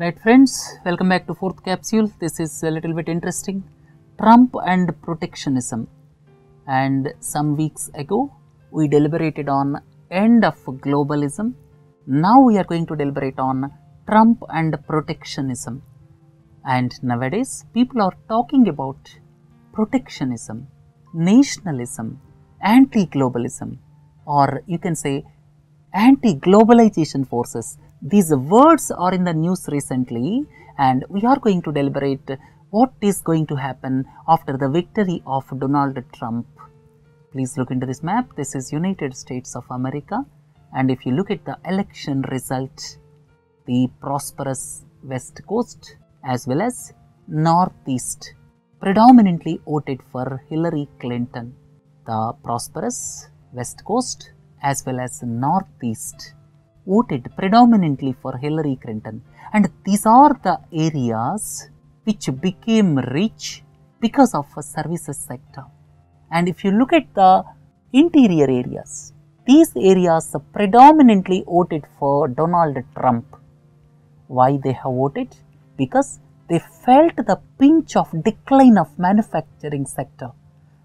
Right friends, welcome back to fourth capsule. This is a little bit interesting. Trump and protectionism. And some weeks ago, we deliberated on end of globalism. Now we are going to deliberate on Trump and protectionism. And nowadays, people are talking about protectionism, nationalism, anti-globalism, or you can say anti-globalization forces. These words are in the news recently, and we are going to deliberate what is going to happen after the victory of Donald Trump. Please look into this map. This is United States of America, and if you look at the election result, the prosperous West Coast as well as Northeast predominantly voted for Hillary Clinton. The prosperous West Coast as well as Northeast voted predominantly for Hillary Clinton, and these are the areas which became rich because of a services sector. And if you look at the interior areas, these areas predominantly voted for Donald Trump. Why they have voted? Because they felt the pinch of decline of manufacturing sector.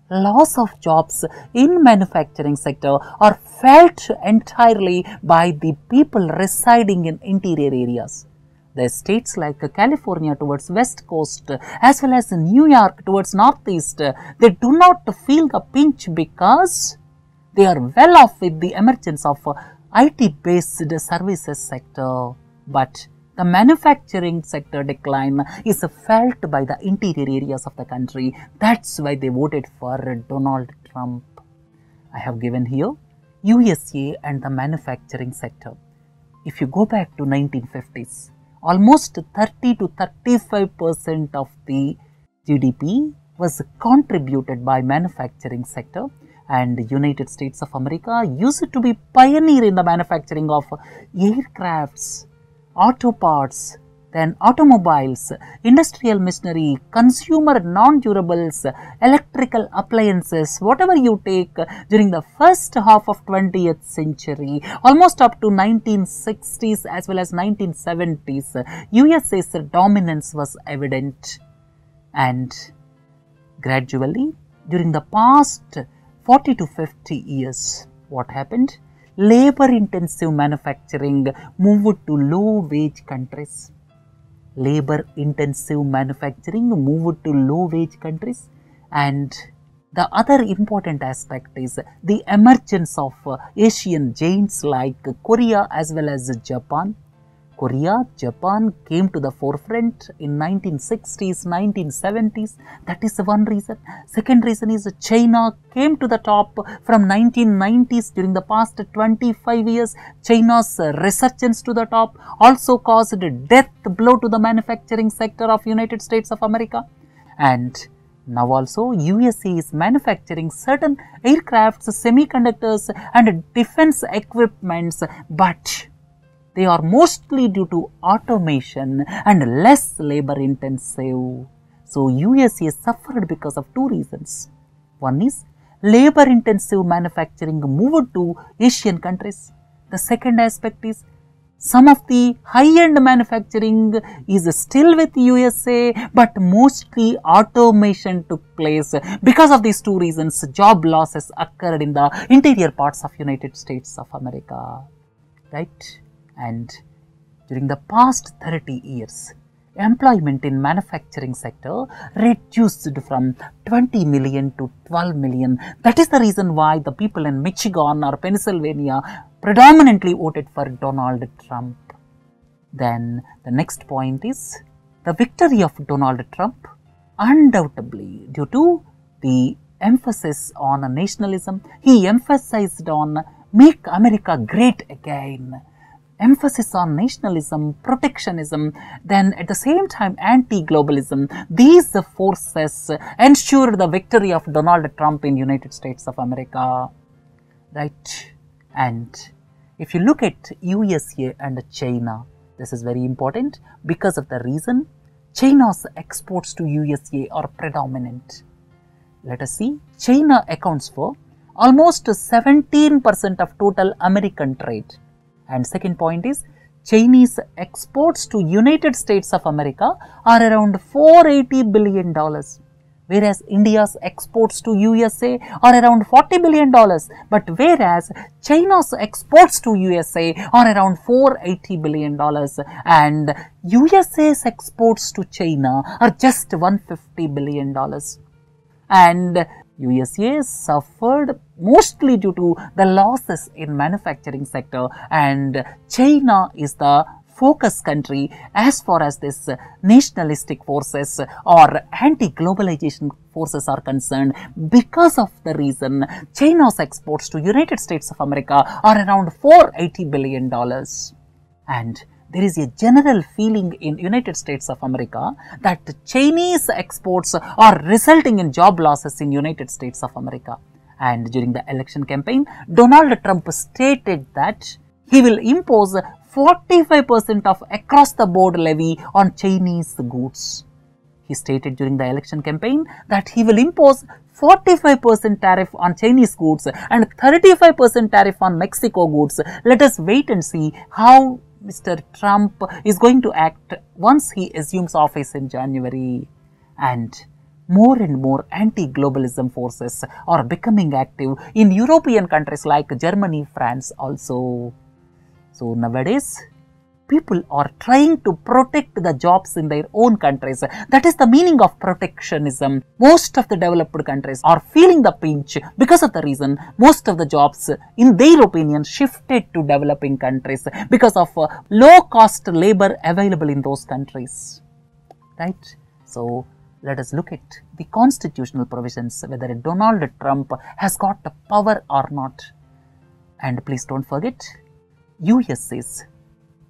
Loss of jobs in manufacturing sector are felt entirely by the people residing in interior areas. The states like California towards West Coast as well as New York towards Northeast, they do not feel the pinch because they are well off with the emergence of IT based services sector. But the manufacturing sector decline is felt by the interior areas of the country. That's why they voted for Donald Trump. I have given here USA and the manufacturing sector. If you go back to 1950s, almost 30 to 35% of the GDP was contributed by manufacturing sector, and United States of America used to be pioneer in the manufacturing of aircrafts, auto parts, then automobiles, industrial machinery, consumer non-durables, electrical appliances, whatever you take during the first half of 20th century, almost up to 1960s as well as 1970s, USA's dominance was evident. And gradually, during the past 40 to 50 years, what happened? Labor-intensive manufacturing moved to low-wage countries. Labor-intensive manufacturing moved to low-wage countries, and the other important aspect is the emergence of Asian giants like Korea as well as Japan. Korea, Japan came to the forefront in 1960s, 1970s. That is one reason. Second reason is China came to the top from 1990s. During the past 25 years, China's resurgence to the top also caused a death blow to the manufacturing sector of United States of America. And now also USA is manufacturing certain aircrafts, semiconductors and defense equipments, but they are mostly due to automation and less labor intensive. So USA suffered because of two reasons. One is labor intensive manufacturing moved to Asian countries. The second aspect is some of the high-end manufacturing is still with USA, but mostly automation took place. Because of these two reasons, job losses occurred in the interior parts of United States of America. Right? And during the past 30 years, employment in manufacturing sector reduced from 20 million to 12 million. That is the reason why the people in Michigan or Pennsylvania predominantly voted for Donald Trump. Then the next point is the victory of Donald Trump, undoubtedly due to the emphasis on nationalism. He emphasized on make America great again. Emphasis on nationalism, protectionism, then at the same time anti-globalism. These forces ensured the victory of Donald Trump in United States of America. Right? And if you look at USA and China, this is very important because of the reason China's exports to USA are predominant. Let us see, China accounts for almost 17% of total American trade. And second point is Chinese exports to United States of America are around $480 billion, whereas India's exports to USA are around $40 billion, but whereas China's exports to USA are around $480 billion, and USA's exports to China are just $150 billion. And USA suffered mostly due to the losses in manufacturing sector, and China is the focus country as far as this nationalistic forces or anti-globalization forces are concerned. Because of the reason, China's exports to United States of America are around $480 billion. And there is a general feeling in United States of America that Chinese exports are resulting in job losses in United States of America. And during the election campaign, Donald Trump stated that he will impose 45% of across the board levy on Chinese goods. He stated during the election campaign that he will impose 45% tariff on Chinese goods and 35% tariff on Mexico goods. Let us wait and see how Mr. Trump is going to act once he assumes office in January. And more anti-globalism forces are becoming active in European countries like Germany, France also. So nowadays, people are trying to protect the jobs in their own countries. That is the meaning of protectionism. Most of the developed countries are feeling the pinch because of the reason most of the jobs, in their opinion, shifted to developing countries because of low cost labor available in those countries. Right? So let us look at the constitutional provisions, whether Donald Trump has got the power or not. And please don't forget, US is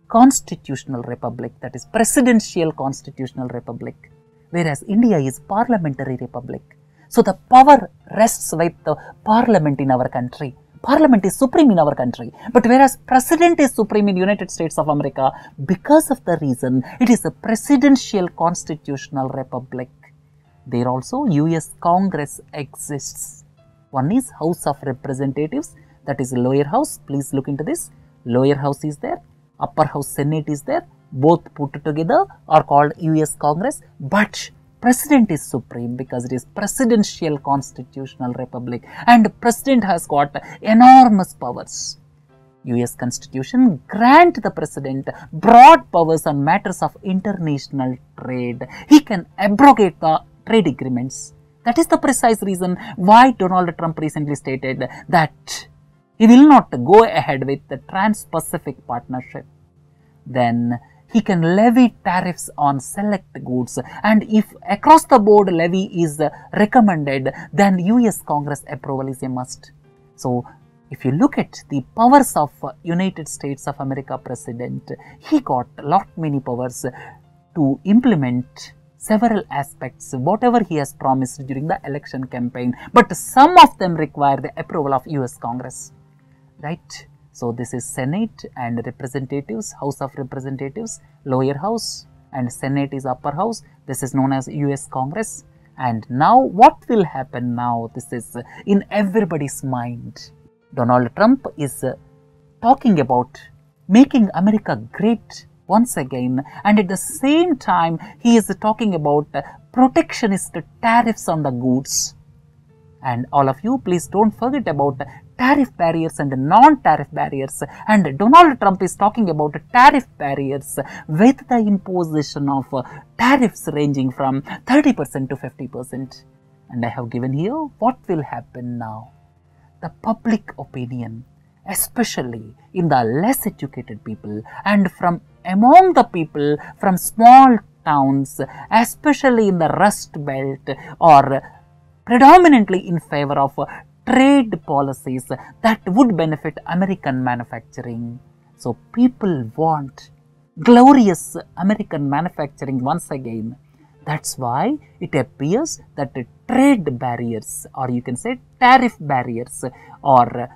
constitutional republic, that is presidential constitutional republic, whereas India is parliamentary republic. So the power rests with the parliament in our country. Parliament is supreme in our country, but whereas president is supreme in United States of America, because of the reason it is a presidential constitutional republic. There also US Congress exists. One is House of Representatives, that is lower house. Please look into this. Lower house is there, upper house Senate is there, both put together are called US Congress, but president is supreme because it is presidential constitutional republic and president has got enormous powers. US Constitution grant the president broad powers on matters of international trade. He can abrogate the trade agreements. That is the precise reason why Donald Trump recently stated that he will not go ahead with the Trans-Pacific Partnership. Then he can levy tariffs on select goods, and if across the board levy is recommended, then US Congress approval is a must. So if you look at the powers of United States of America president, he got many powers to implement several aspects, whatever he has promised during the election campaign, but some of them require the approval of US Congress. Right? So this is Senate and Representatives, House of Representatives, lower house, and Senate is upper house. This is known as US Congress. And now what will happen now? This is in everybody's mind. Donald Trump is talking about making America great once again, and at the same time he is talking about protectionist tariffs on the goods. And all of you, please don't forget about tariff barriers and non-tariff barriers. And Donald Trump is talking about tariff barriers with the imposition of tariffs ranging from 30% to 50%. And I have given here what will happen now. The public opinion, especially in the less educated people and from among the people from small towns, especially in the Rust Belt, or predominantly in favor of trade policies that would benefit American manufacturing. So people want glorious American manufacturing once again. That's why it appears that the trade barriers, or you can say tariff barriers, are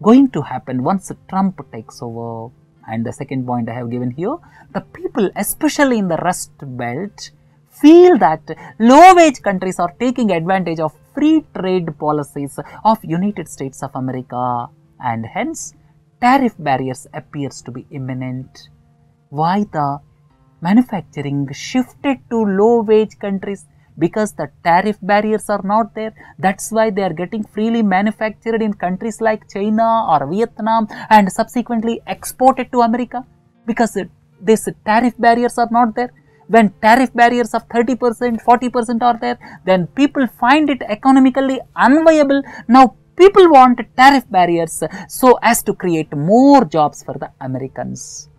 going to happen once Trump takes over. And the second point I have given here, the people especially in the Rust Belt feel that low-wage countries are taking advantage of free trade policies of United States of America, and hence tariff barriers appears to be imminent. why the manufacturing shifted to low wage countries, because the tariff barriers are not there. That's why they are getting freely manufactured in countries like China or Vietnam and subsequently exported to America, because these tariff barriers are not there. When tariff barriers of 30%, 40% are there, then people find it economically unviable. Now people want tariff barriers so as to create more jobs for the Americans.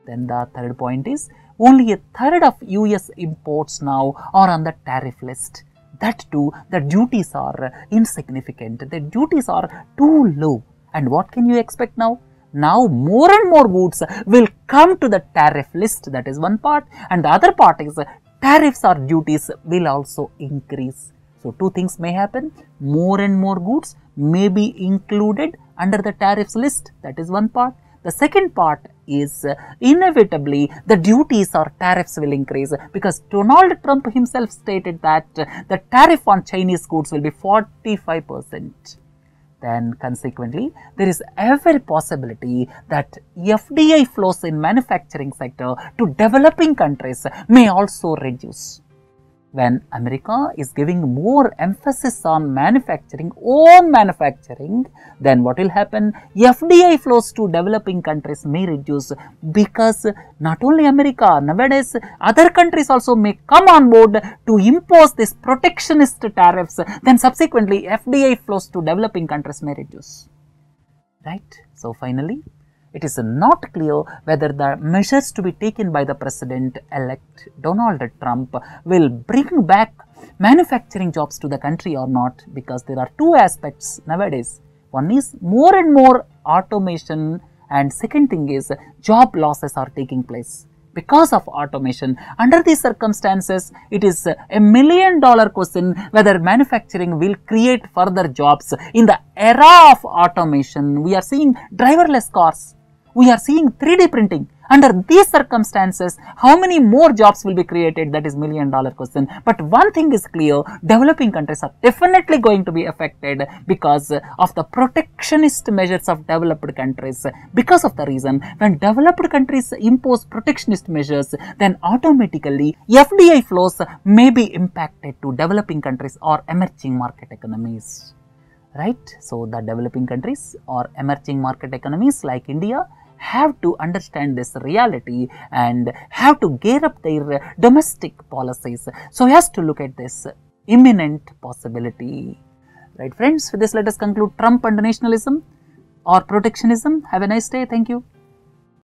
Then the third point is, only a third of US imports now are on the tariff list. That too, the duties are insignificant. The duties are too low. And what can you expect now? Now more and more goods will come to the tariff list. That is one part. And the other part is tariffs or duties will also increase. So two things may happen. More and more goods may be included under the tariffs list. That is one part. The second part is inevitably the duties or tariffs will increase, because Donald Trump himself stated that the tariff on Chinese goods will be 45%. Then consequently, there is every possibility that FDI flows in manufacturing sector to developing countries may also reduce. When America is giving more emphasis on manufacturing, own manufacturing, then what will happen? FDI flows to developing countries may reduce, because not only America, nowadays other countries also may come on board to impose these protectionist tariffs. Then subsequently FDI flows to developing countries may reduce. Right? So finally, it is not clear whether the measures to be taken by the President-elect Donald Trump will bring back manufacturing jobs to the country or not, because there are two aspects nowadays. One is more and more automation, and second thing is job losses are taking place because of automation. Under these circumstances, it is a $1 million question whether manufacturing will create further jobs. In the era of automation, we are seeing driverless cars. We are seeing 3D printing. Under these circumstances, how many more jobs will be created? That is $1 million question. But one thing is clear, developing countries are definitely going to be affected because of the protectionist measures of developed countries. Because of the reason, when developed countries impose protectionist measures, then automatically FDI flows may be impacted to developing countries or emerging market economies. Right? So the developing countries or emerging market economies like India have to understand this reality and have to gear up their domestic policies so as to look at this imminent possibility. Right, friends? With this, let us conclude Trump and nationalism or protectionism. Have a nice day. Thank you.